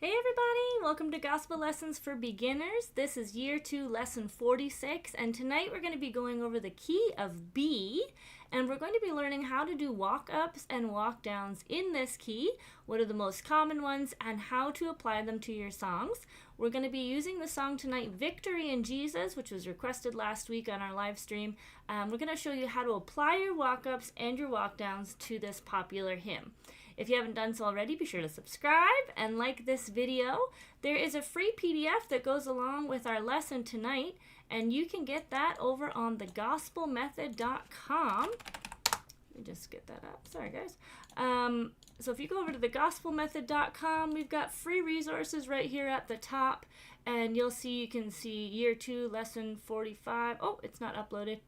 Hey everybody, welcome to Gospel Lessons for Beginners. This is Year 2, Lesson 46, and tonight we're going to be going over the key of B, and we're going to be learning how to do walk-ups and walk-downs in this key, what are the most common ones, and how to apply them to your songs. We're going to be using the song tonight, Victory in Jesus, which was requested last week on our live stream. We're going to show you how to apply your walk-ups and your walk-downs to this popular hymn. If you haven't done so already, be sure to subscribe and like this video. There is a free PDF that goes along with our lesson tonight, and you can get that over on thegospelmethod.com. Let me just get that up. Sorry, guys. So if you go over to thegospelmethod.com, we've got free resources right here at the top, and you can see Year 2, Lesson 45. Oh, it's not uploaded.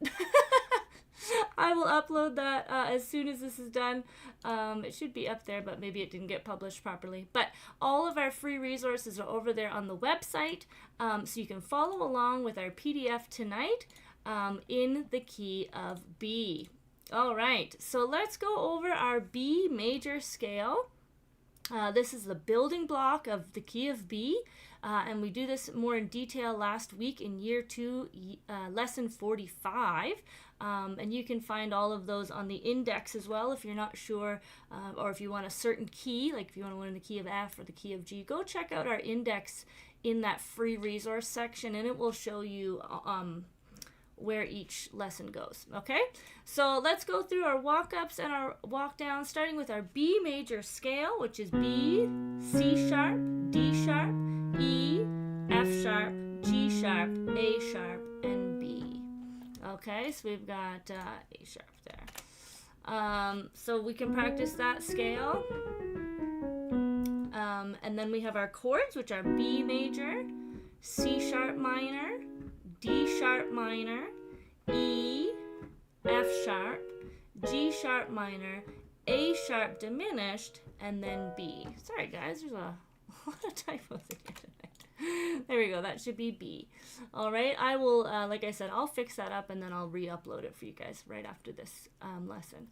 I will upload that as soon as this is done. It should be up there, but maybe it didn't get published properly. But all of our free resources are over there on the website, so you can follow along with our PDF tonight in the key of B. All right, so let's go over our B major scale. This is the building block of the key of B, and we do this more in detail last week in Year 2, Lesson 45. And you can find all of those on the index as well if you're not sure, or if you want a certain key, like if you want to learn the key of F or the key of G, go check out our index in that free resource section, and it will show you where each lesson goes. Okay, so let's go through our walk-ups and our walk-downs, starting with our B major scale, which is B, C sharp, D sharp, E, F sharp, G sharp, A sharp, and B. Okay, so we've got A sharp there. So we can practice that scale. And then we have our chords, which are B major, C sharp minor, D sharp minor, E, F sharp, G sharp minor, A sharp diminished, and then B. Sorry guys, there's a lot of typos in here tonight. There we go, that should be B. All right, I will, like I said, I'll fix that up and then I'll re-upload it for you guys right after this lesson.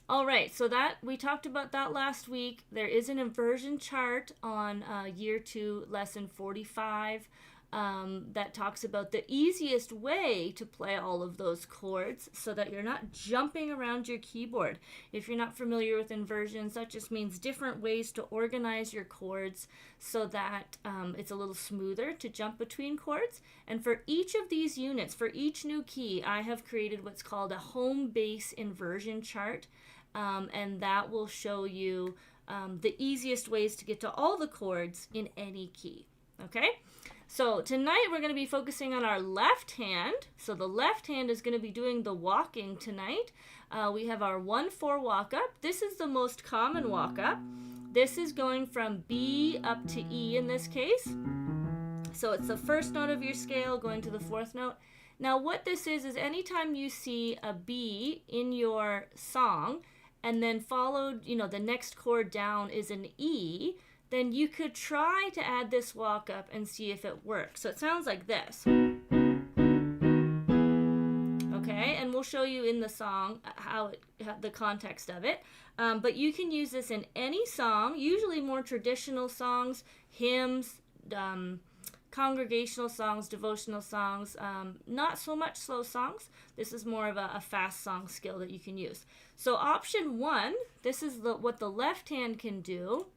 All right, so that we talked about that last week. There is an inversion chart on Year 2, Lesson 45. That talks about the easiest way to play all of those chords so that you're not jumping around your keyboard. If you're not familiar with inversions, that just means different ways to organize your chords so that it's a little smoother to jump between chords. And for each of these units, for each new key, I have created what's called a home base inversion chart, and that will show you the easiest ways to get to all the chords in any key. Okay? So tonight we're going to be focusing on our left hand. So the left hand is going to be doing the walking tonight. We have our 1-4 walk-up. This is the most common walk-up. This is going from B up to E in this case. So it's the first note of your scale going to the fourth note. Now what this is anytime you see a B in your song and then followed, the next chord down is an E, then you could try to add this walk up and see if it works. So it sounds like this. Okay, and we'll show you in the song the context of it. But you can use this in any song, usually more traditional songs, hymns, congregational songs, devotional songs, not so much slow songs. This is more of a fast song skill that you can use. So option 1, this is what the left hand can do.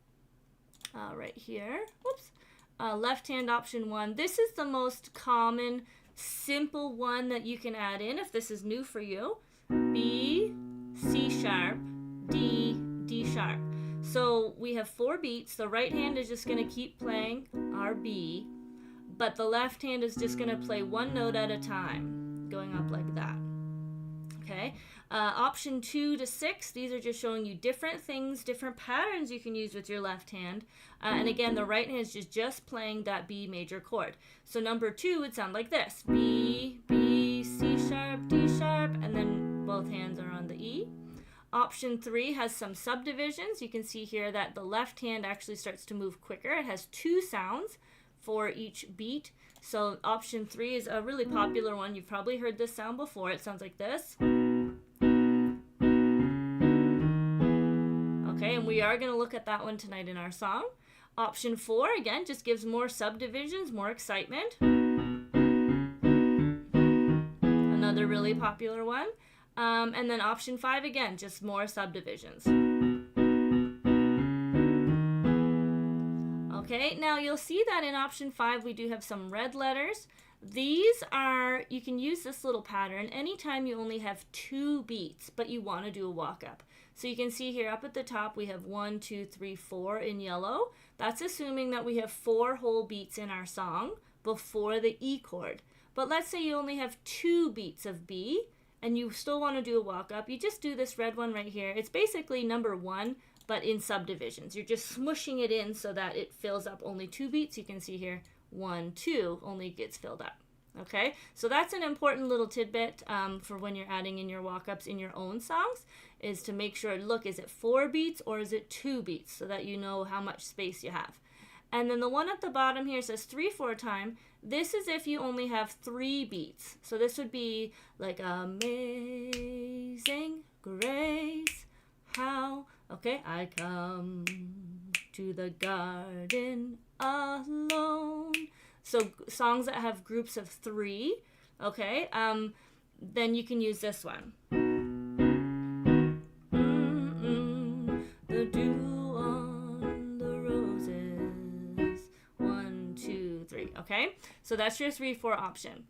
Right here, whoops, left hand option 1. This is the most common, simple one that you can add in if this is new for you. B, C sharp, D, D sharp. So we have 4 beats. The right hand is just going to keep playing our B, but the left hand is just going to play one note at a time, going up like that. Okay. Option 2 to 6, these are just showing you different things, different patterns you can use with your left hand. And again, the right hand is just playing that B major chord. So number 2 would sound like this. B, B, C sharp, D sharp, and then both hands are on the E. Option 3 has some subdivisions. You can see here that the left hand actually starts to move quicker. It has 2 sounds for each beat. So option 3 is a really popular one. You've probably heard this sound before. It sounds like this. Okay, and we are going to look at that one tonight in our song. Option 4, again, just gives more subdivisions, more excitement. Another really popular one. And then option 5, again, just more subdivisions. Okay, now you'll see that in option 5 we do have some red letters. These are, you can use this little pattern anytime you only have 2 beats, but you want to do a walk up. So you can see here up at the top we have 1, 2, 3, 4 in yellow. That's assuming that we have 4 whole beats in our song before the E chord. But let's say you only have 2 beats of B and you still want to do a walk up. You just do this red one right here. It's basically number 1, but in subdivisions. You're just smushing it in so that it fills up only 2 beats. You can see here 1, 2 only gets filled up. Okay, so that's an important little tidbit for when you're adding in your walk-ups in your own songs, is to make sure, look, is it 4 beats or is it 2 beats, so that you know how much space you have. And then the one at the bottom here says 3/4 time. This is if you only have 3 beats. So this would be like amazing grace, how, okay, I come to the garden alone. So songs that have groups of 3, okay, then you can use this one. The dew on the roses, 1, 2, 3, okay? So that's your 3/4 option.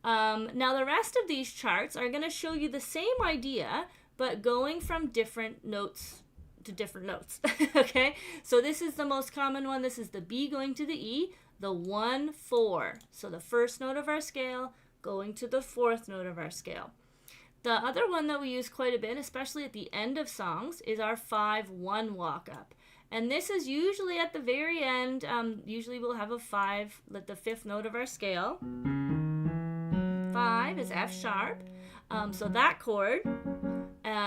Now the rest of these charts are going to show you the same idea, but going from different notes to different notes, okay? So this is the most common one. This is the B going to the E, the 1, 4. So the first note of our scale going to the 4th note of our scale. The other one that we use quite a bit, especially at the end of songs, is our 5/1 walk up. And this is usually at the very end. Usually we'll have a 5, like the 5th note of our scale. 5 is F sharp. So that chord,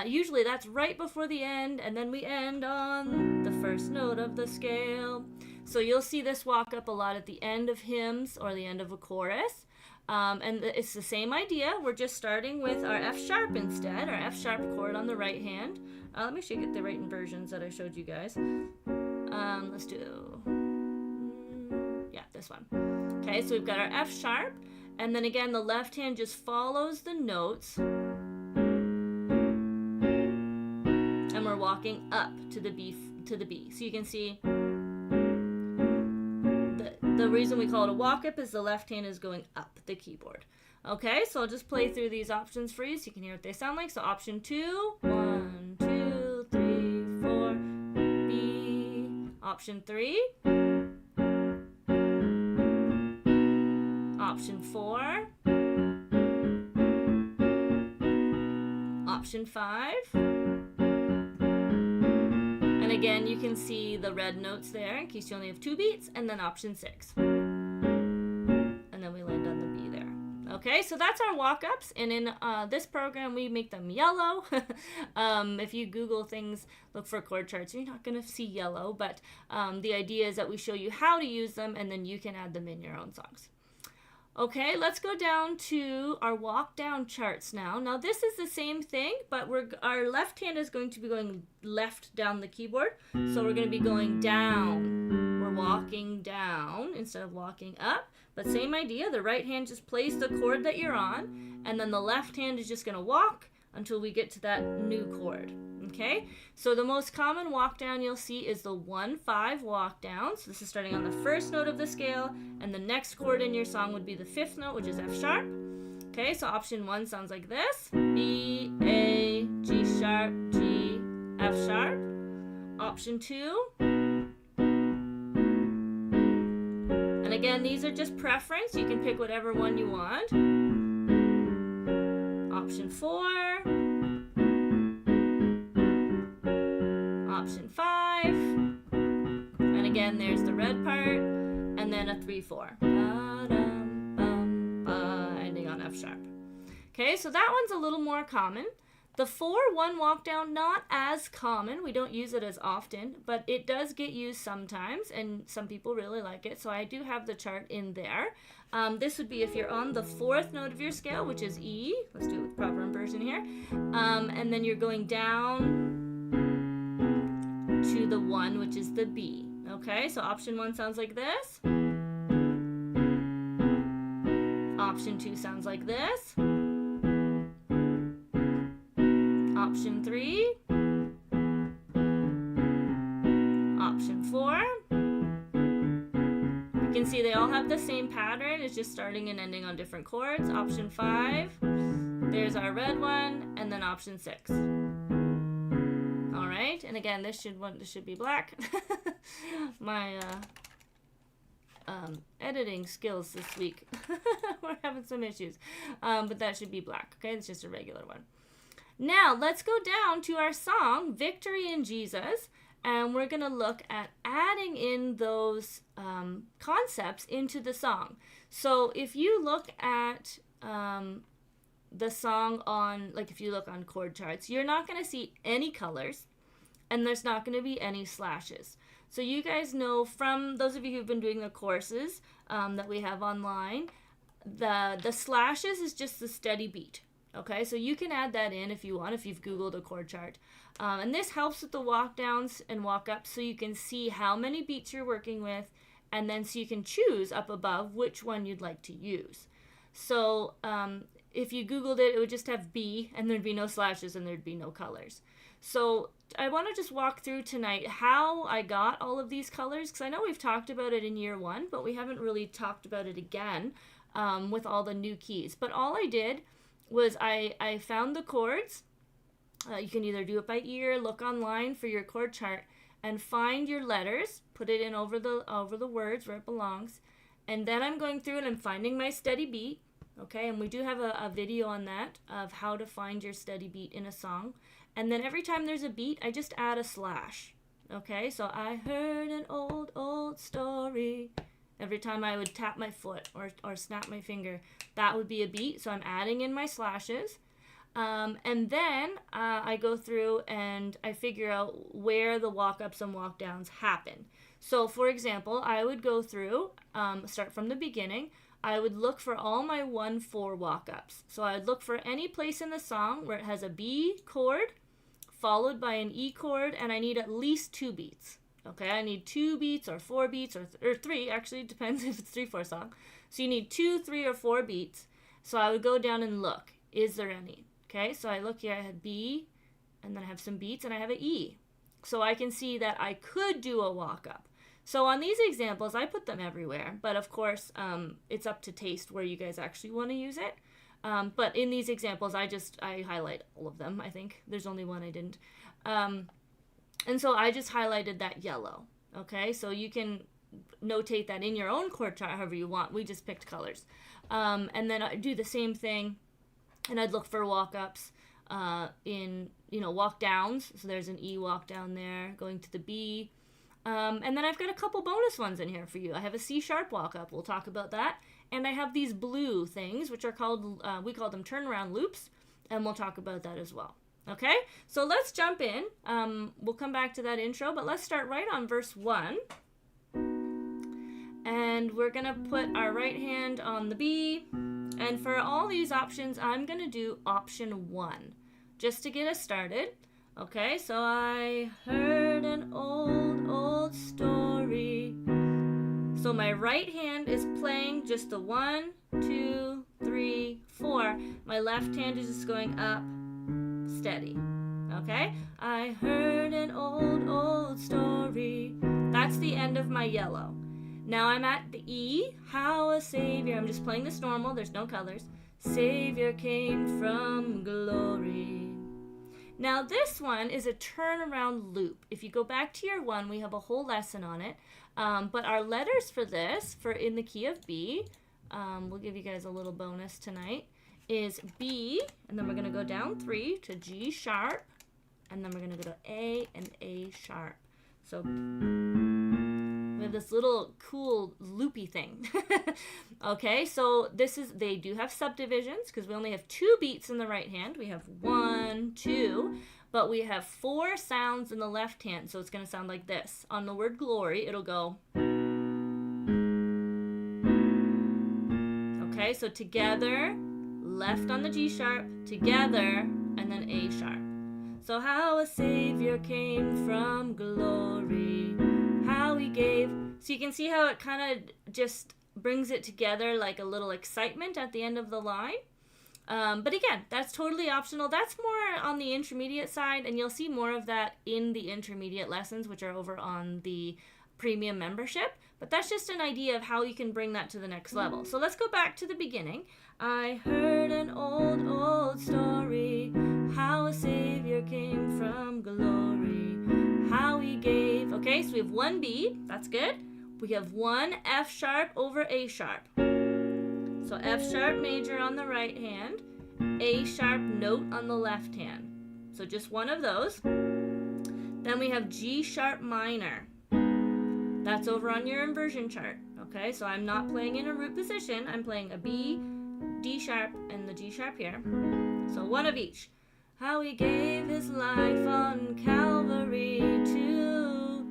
usually that's right before the end, and then we end on the first note of the scale. So you'll see this walk up a lot at the end of hymns or the end of a chorus. And it's the same idea. We're just starting with our F sharp instead, our F sharp chord on the right hand. Let me show you the right inversions that I showed you guys. Let's do, yeah, this one. Okay, so we've got our F sharp, and then again the left hand just follows the notes, and we're walking up to the B. So you can see the reason we call it a walk up is the left hand is going up the keyboard. Okay, so I'll just play through these options for you so you can hear what they sound like. So option 2, 1, 2, 3, 4, B. Option 3. Option 4. Option 5. And again, you can see the red notes there in case you only have 2 beats, and then option 6. And then we land on the B there. Okay, so that's our walk-ups, and in this program we make them yellow. If you Google things, look for chord charts, you're not going to see yellow, but the idea is that we show you how to use them, and then you can add them in your own songs. Okay, let's go down to our walk down charts now. Now this is the same thing, but our left hand is going to be going left down the keyboard. So we're going to be going down. We're walking down instead of walking up. But same idea, the right hand just plays the chord that you're on, and then the left hand is just going to walk until we get to that new chord. Okay, so the most common walk down you'll see is the 1-5 walk down. So this is starting on the first note of the scale, and the next chord in your song would be the 5th note, which is F sharp. Okay, so option 1 sounds like this: B, A, G sharp, G, F sharp. Option 2. And again, these are just preference. You can pick whatever one you want. Option 4. Option 5, and again there's the red part, and then a 3/4, ending on F sharp. Okay, so that one's a little more common. The 4-1 walk down, not as common. We don't use it as often, but it does get used sometimes, and some people really like it. So I do have the chart in there. This would be if you're on the 4th note of your scale, which is E. Let's do it with proper inversion here, and then you're going down to the 1, which is the B. Okay, so option 1 sounds like this. Option 2 sounds like this. Option 3. Option 4. You can see they all have the same pattern. It's just starting and ending on different chords. Option 5. There's our red one. And then option 6. Alright, and again, this should be black. My editing skills this week. We're having some issues. But that should be black. Okay, it's just a regular one. Now, let's go down to our song, Victory in Jesus. And we're going to look at adding in those concepts into the song. So if you look at the song on, like if you look on chord charts, you're not going to see any colors, and there's not going to be any slashes. So you guys know, from those of you who've been doing the courses that we have online, the slashes is just the steady beat. Okay, so you can add that in if you want, if you've Googled a chord chart. And this helps with the walk downs and walk ups, so you can see how many beats you're working with, and then so you can choose up above which one you'd like to use. So if you Googled it, it would just have B, and there'd be no slashes, and there'd be no colors. So I want to just walk through tonight how I got all of these colors, because I know we've talked about it in year 1, but we haven't really talked about it again with all the new keys. But all I did was I found the chords. You can either do it by ear, look online for your chord chart, and find your letters, put it in over the words where it belongs, and then I'm going through and I'm finding my steady beat. Okay, and we do have a video on that, of how to find your steady beat in a song. And then every time there's a beat, I just add a slash. Okay, so I heard an old story. Every time I would tap my foot or snap my finger, that would be a beat. So I'm adding in my slashes. And then I go through and I figure out where the walk-ups and walk-downs happen. So, for example, I would go through, start from the beginning. I would look for all my 1-4 walk-ups. So I would look for any place in the song where it has a B chord followed by an E chord, and I need at least 2 beats. Okay, I need 2 beats or 4 beats or 3, actually, it depends if it's 3/4 song. So you need 2, 3, or 4 beats. So I would go down and look, is there any? Okay, so I look here, I have B, and then I have some beats, and I have an E. So I can see that I could do a walk-up. So on these examples, I put them everywhere, but of course, it's up to taste where you guys actually want to use it. But in these examples, I highlight all of them, I think. There's only one I didn't. And so I just highlighted that yellow, okay? So you can notate that in your own chord chart however you want. We just picked colors. And then I do the same thing, and I'd look for walk-ups in, walk downs. So there's an E walk down there, going to the B. And then I've got a couple bonus ones in here for you. I have a C sharp walk-up. We'll talk about that. And I have these blue things, which are called, we call them turnaround loops, and we'll talk about that as well. Okay, so let's jump in. We'll come back to that intro, but let's start right on verse 1. And we're going to put our right hand on the B. And for all these options, I'm going to do option 1, just to get us started. Okay, so I heard an old story. So my right hand is playing just the 1, 2, 3, 4. My left hand is just going up, steady. Okay, I heard an old story. That's the end of my yellow. Now I'm at the E, how a savior. I'm just playing this normal, there's no colors. Savior came from glory. Now this one is a turnaround loop. If you go back to year 1, we have a whole lesson on it. But our letters for this, for in the key of B, we'll give you guys a little bonus tonight, is B, and then we're going to go down 3 to G sharp, and then we're going to go to A and A sharp. So we have this little cool loopy thing. Okay, so they do have subdivisions because we only have 2 beats in the right hand. We have 1, 2, but we have 4 sounds in the left hand, so it's going to sound like this. On the word glory, it'll go. Okay, so together, left on the G sharp, together, and then A sharp. So how a savior came from glory, how he gave. So you can see how it kind of just brings it together like a little excitement at the end of the line. But again, that's totally optional. That's more on the intermediate side, and you'll see more of that in the intermediate lessons, which are over on the premium membership. But that's just an idea of how you can bring that to the next level. So let's go back to the beginning. I heard an old, old story, how a savior came from glory, how he gave. Okay, so we have one B, that's good. We have one F sharp over A sharp. So F sharp major on the right hand, A sharp note on the left hand. So just one of those. Then we have G sharp minor. That's over on your inversion chart. Okay, so I'm not playing in a root position. I'm playing a B, D sharp, and the G sharp here. So one of each. How he gave his life on Calvary too.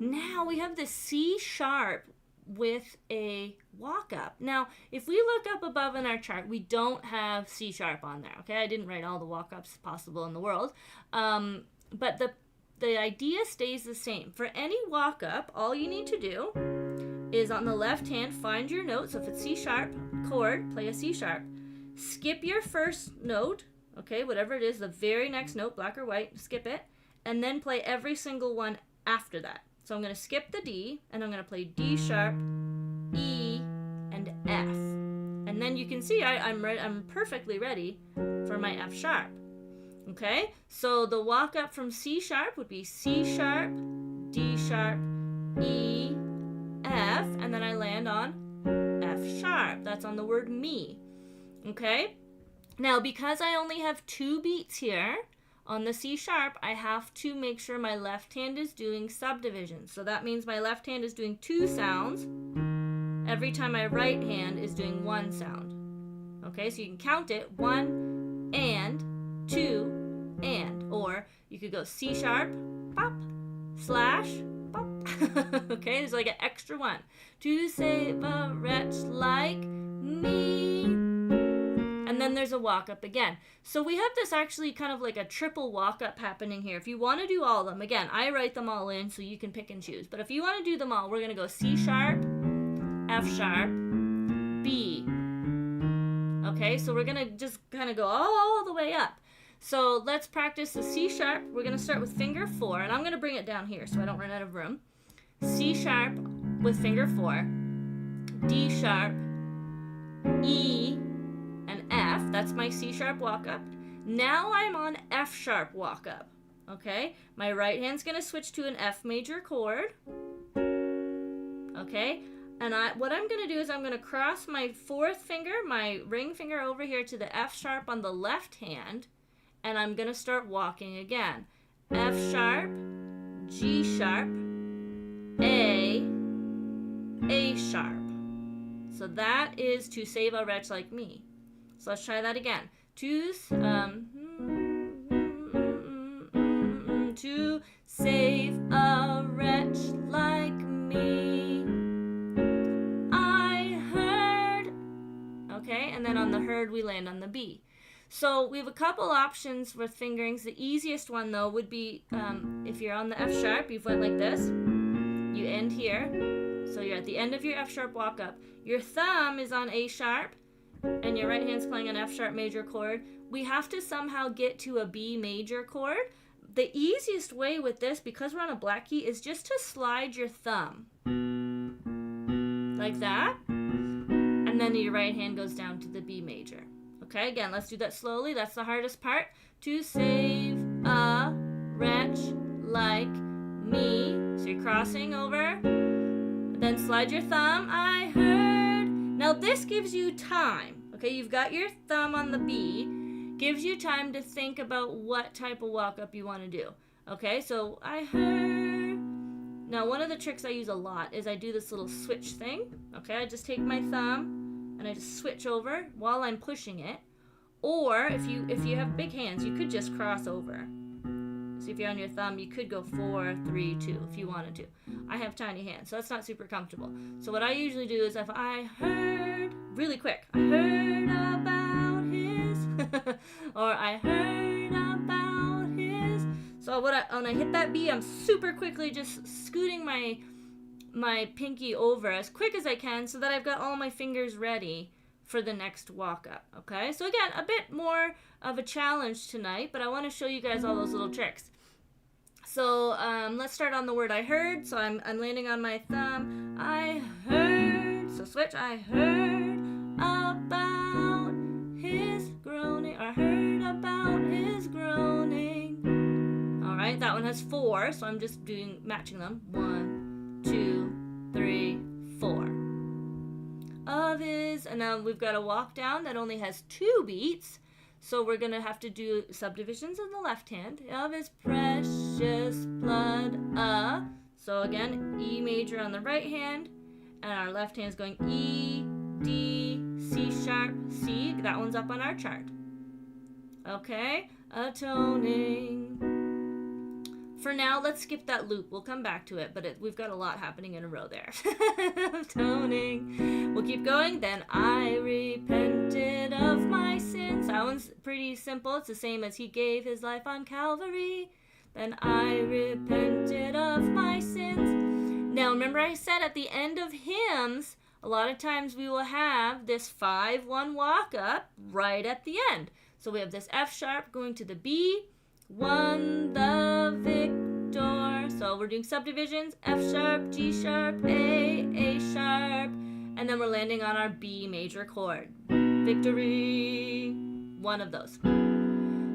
Now we have the C sharp with a walk up. Now, if we look up above in our chart, we don't have C sharp on there. Okay, I didn't write all the walk ups possible in the world, but the idea stays the same. For any walk up, all you need to do is on the left hand find your note. So if it's C sharp chord, play a C sharp. Skip your first note, okay, whatever it is, the very next note, black or white, skip it, and then play every single one after that. So I'm going to skip the D, and I'm going to play D sharp, E, and F. And then you can see I'm perfectly ready for my F sharp. Okay, so the walk up from C sharp would be C sharp, D sharp, E, F, and then I land on F sharp. That's on the word me. Okay, now because I only have 2 beats here on the C sharp, I have to make sure my left hand is doing subdivision. So that means my left hand is doing 2 sounds every time my right hand is doing 1 sound. Okay, so you can count it, 1 and 2 and, or you could go C sharp, pop, slash, pop. Okay, there's like an extra 1. To save a wretch like me. And then there's a walk up again. So we have this actually kind of like a triple walk up happening here. If you want to do all of them, again, I write them all in so you can pick and choose. But if you want to do them all, we're going to go C sharp, F sharp, B. Okay, so we're going to just kind of go all the way up. So let's practice the C sharp. We're going to start with finger 4, and I'm going to bring it down here so I don't run out of room. C sharp with finger 4, D sharp, E, and F. That's my C sharp walk up. Now I'm on F sharp walk up. Okay, my right hand's going to switch to an F major chord. Okay, and what I'm going to do is I'm going to cross my 4th finger, my ring finger, over here to the F sharp on the left hand, and I'm going to start walking again. F sharp, G sharp, A sharp. So that is To Save a Wretch Like Me. So let's try that again. To save a wretch like me, I heard. Okay, and then on the heard we land on the B. So we have a couple options with fingerings. The easiest one though would be if you're on the F sharp, you've went like this. You end here. So you're at the end of your F sharp walk up. Your thumb is on A sharp, and your right hand's playing an F sharp major chord. We have to somehow get to a B major chord. The easiest way with this, because we're on a black key, is just to slide your thumb like that, and then your right hand goes down to the B major. Okay, again, let's do that slowly. That's the hardest part. To save a wretch like me. So you're crossing over, then slide your thumb. I heard. Now this gives you time. Okay, you've got your thumb on the B. Gives you time to think about what type of walk up you want to do. Okay, so I heard. Now one of the tricks I use a lot is I do this little switch thing. Okay, I just take my thumb and I just switch over while I'm pushing it. Or if you have big hands, you could just cross over. So if you're on your thumb, you could go 4, 3, 2 if you wanted to. I have tiny hands, so that's not super comfortable. So what I usually do is if I heard, really quick, I heard about his, or I heard about his. So when I hit that B, I'm super quickly just scooting my my pinky over as quick as I can so that I've got all my fingers ready for the next walk up. Okay, so again, a bit more of a challenge tonight, but I want to show you guys all those little tricks. So let's start on the word I heard. So I'm landing on my thumb. I heard. So switch. I heard about his groaning. I heard about his groaning. All right, that one has 4. So I'm just matching them. 1, 2, 3, 4. Of his, and now we've got a walk down that only has 2 beats. So we're going to have to do subdivisions in the left hand. Of his precious blood. So again, E major on the right hand. And our left hand is going E, D, C sharp, C. That one's up on our chart. Okay. Atoning. For now, let's skip that loop. We'll come back to it, but we've got a lot happening in a row there. Atoning. We'll keep going. Then I repented of my sins. That one's pretty simple. It's the same as he gave his life on Calvary. Then I repented of my sins. Now, remember I said at the end of hymns, a lot of times we will have this 5-1 walk up right at the end. So we have this F sharp going to the B, won the victor. So we're doing subdivisions, F sharp, G sharp, A sharp, and then we're landing on our B major chord. Victory, one of those.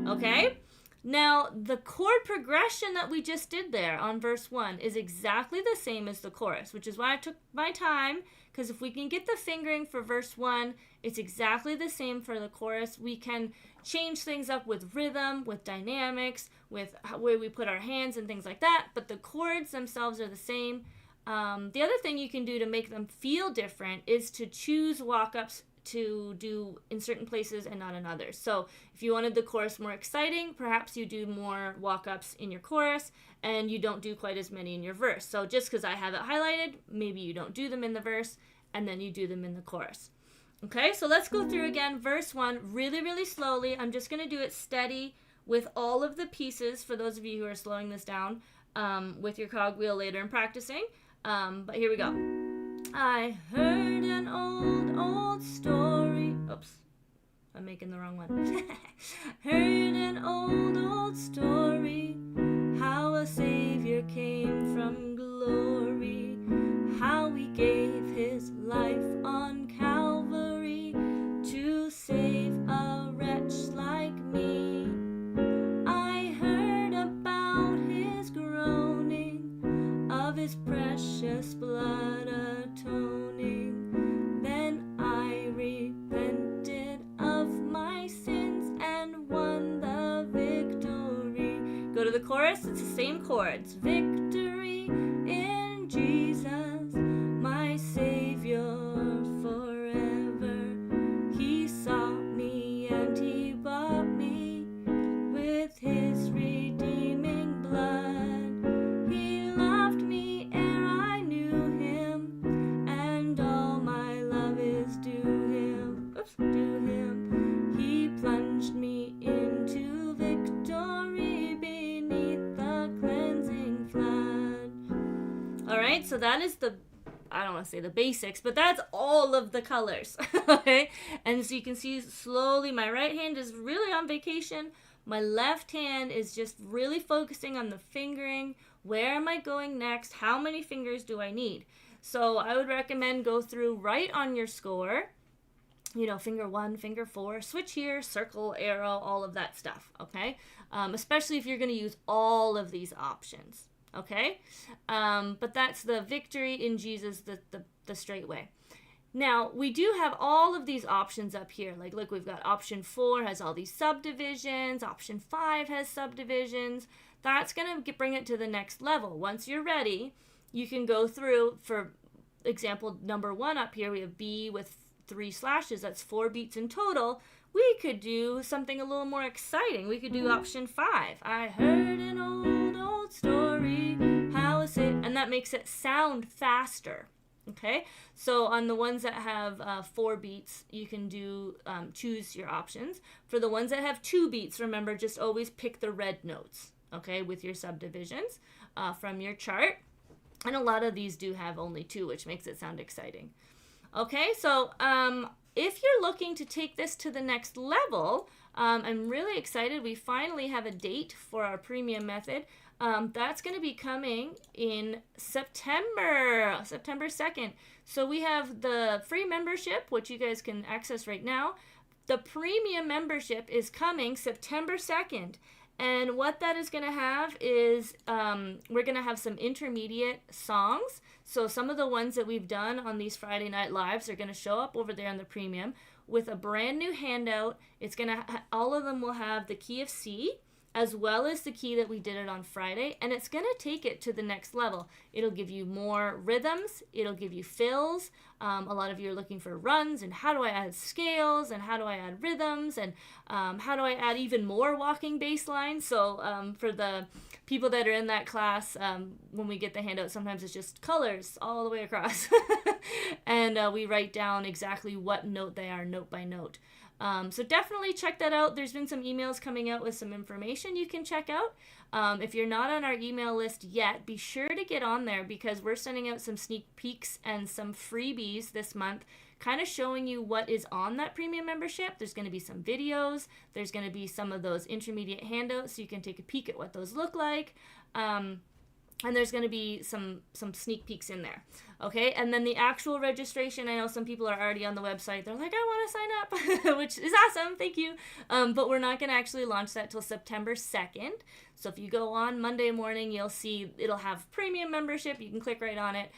Okay? Now, the chord progression that we just did there on verse 1 is exactly the same as the chorus, which is why I took my time, because if we can get the fingering for verse 1, it's exactly the same for the chorus. We can change things up with rhythm, with dynamics, with where we put our hands and things like that, but the chords themselves are the same. The other thing you can do to make them feel different is to choose walk-ups to do in certain places and not in others. So if you wanted the chorus more exciting, perhaps you do more walk-ups in your chorus and you don't do quite as many in your verse. So just because I have it highlighted, maybe you don't do them in the verse and then you do them in the chorus. Okay, so let's go through again verse 1 really, really slowly. I'm just going to do it steady with all of the pieces for those of you who are slowing this down with your cogwheel later and practicing. But here we go. I heard an old story. Oops, I'm making the wrong one. Heard an old story, how a Savior came from glory, how he gave his life on Calvary to save a wretch like me. I heard about his groaning, of his precious blood atoning. Then I repented of my sins and won the victory. Go to the chorus, it's the same chords. Victory in Jesus, my Savior forever. He sought me and he bought me with his redeeming blood. He loved me ere I knew him, and all my love is due him. Oops, due him. He plunged me into victory beneath the cleansing flood. All right, so that is I don't want to say the basics, but that's all of the colors, okay? And so you can see slowly my right hand is really on vacation. My left hand is just really focusing on the fingering. Where am I going next? How many fingers do I need? So I would recommend go through right on your score, you know, finger 1, finger 4, switch here, circle, arrow, all of that stuff, okay? Especially if you're going to use all of these options. Okay, but that's the victory in Jesus, the straight way. Now, we do have all of these options up here. Like, look, we've got option 4 has all these subdivisions. Option 5 has subdivisions. That's going to bring it to the next level. Once you're ready, you can go through, for example, number 1 up here, we have B with 3 slashes. That's 4 beats in total. We could do something a little more exciting. We could do option 5. I heard an old story, how is it? And that makes it sound faster. Okay, so on the ones that have 4 beats, you can do choose your options. For the ones that have 2 beats, remember, just always pick the red notes, okay, with your subdivisions from your chart. And a lot of these do have only 2, which makes it sound exciting. Okay, so if you're looking to take this to the next level, I'm really excited. We finally have a date for our premium method. That's going to be coming in September 2nd. So we have the free membership, which you guys can access right now. The premium membership is coming September 2nd. And what that is going to have is we're going to have some intermediate songs. So some of the ones that we've done on these Friday Night Lives are going to show up over there on the premium with a brand new handout. It's going to all of them will have the key of C, as well as the key that we did it on Friday, and it's going to take it to the next level. It'll give you more rhythms, it'll give you fills. A lot of you are looking for runs, and how do I add scales, and how do I add rhythms, and how do I add even more walking bass lines. So for the people that are in that class, when we get the handout, sometimes it's just colors all the way across. And we write down exactly what note they are, note by note. So definitely check that out. There's been some emails coming out with some information you can check out. If you're not on our email list yet, be sure to get on there because we're sending out some sneak peeks and some freebies this month, kind of showing you what is on that premium membership. There's going to be some videos. There's going to be some of those intermediate handouts so you can take a peek at what those look like. And there's going to be some sneak peeks in there. Okay, and then the actual registration, I know some people are already on the website. They're like, I want to sign up, which is awesome. Thank you. But we're not going to actually launch that till September 2nd. So if you go on Monday morning, you'll see it'll have premium membership. You can click right on it.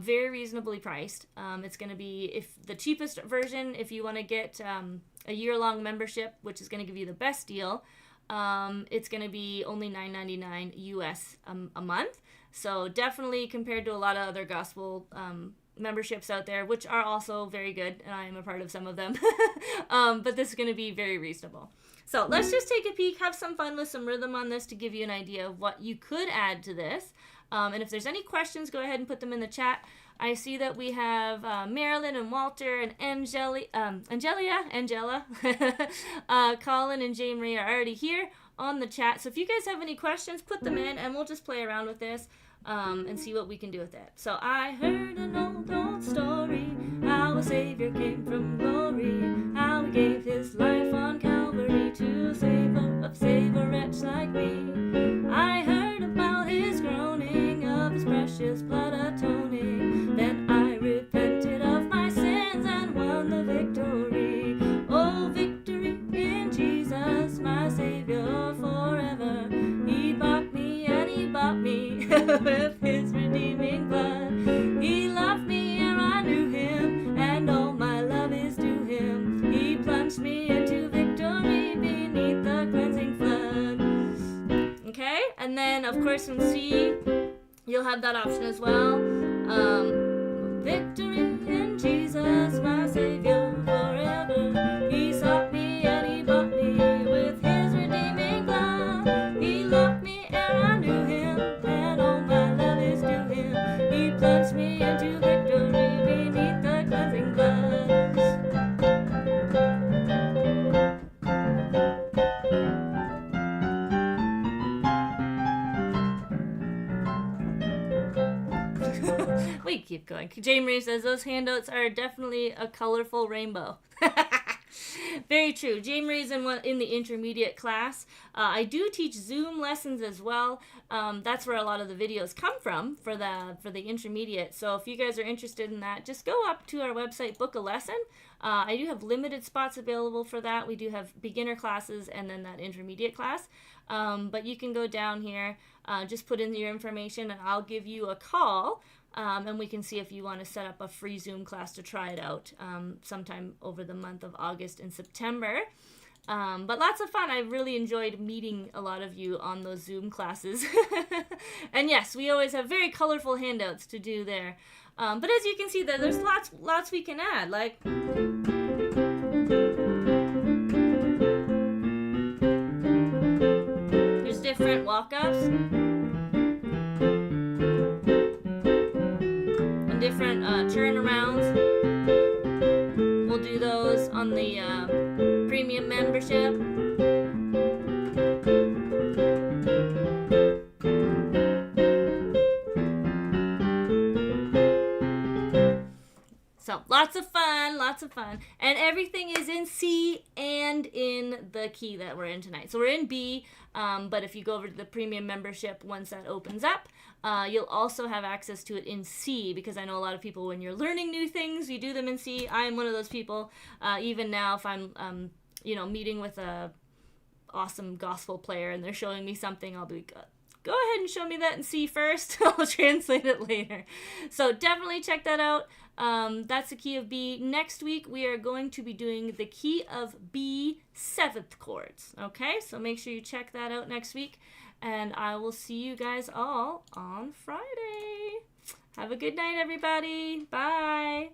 Very reasonably priced. It's going to be if the cheapest version, if you want to get a year-long membership, which is going to give you the best deal, it's going to be only $9.99 US a month. So definitely compared to a lot of other gospel memberships out there, which are also very good, and I am a part of some of them. But this is going to be very reasonable. So let's just take a peek, have some fun with some rhythm on this to give you an idea of what you could add to this. And if there's any questions, go ahead and put them in the chat. I see that we have Marilyn and Walter and Angela, Colin and Jane Marie are already here on the chat. So if you guys have any questions, put them in and we'll just play around with this and see what we can do with it. So I heard an old story, how a Savior came from glory, how he gave his life on Calvary to save a wretch like me. I heard about his groaning, of his precious blood atoning. Then I repented of my sins and won the victory. Oh, victory in Jesus, my Savior forever. He bought me and he bought me with his redeeming blood. He loved me ere I knew him, and all my love is due him. He plunged me into victory beneath the cleansing flood. Okay, and then of course in C, you'll have that option as well. Victory in Jesus, my Savior forever. He sought me and he bought me with his redeeming blood. He loved me ere I knew him, and all my love is due him. He plunged me into victory beneath the cleansing blood. We keep going. Jane Marie says those handouts are definitely a colorful rainbow. Very true. Jane Marie's in the intermediate class. I do teach Zoom lessons as well. That's where a lot of the videos come from for the intermediate. So if you guys are interested in that, just go up to our website, book a lesson. I do have limited spots available for that. We do have beginner classes and then that intermediate class. But you can go down here, just put in your information, and I'll give you a call. And we can see if you want to set up a free Zoom class to try it out sometime over the month of August and September. But lots of fun. I really enjoyed meeting a lot of you on those Zoom classes. And yes, we always have very colorful handouts to do there. But as you can see, there's lots we can add. Like there's different walk-ups. Different turnarounds. We'll do those on the premium membership. So lots of fun, lots of fun. And everything is in C and in the key that we're in tonight. So we're in B, but if you go over to the premium membership, once that opens up, you'll also have access to it in C, because I know a lot of people, when you're learning new things, you do them in C. I am one of those people. Even now, if I'm, meeting with a awesome gospel player and they're showing me something, I'll be like, go ahead and show me that in C first. I'll translate it later. So definitely check that out. That's the key of B. Next week, we are going to be doing the key of B 7th chords. Okay, so make sure you check that out next week. And I will see you guys all on Friday. Have a good night, everybody. Bye.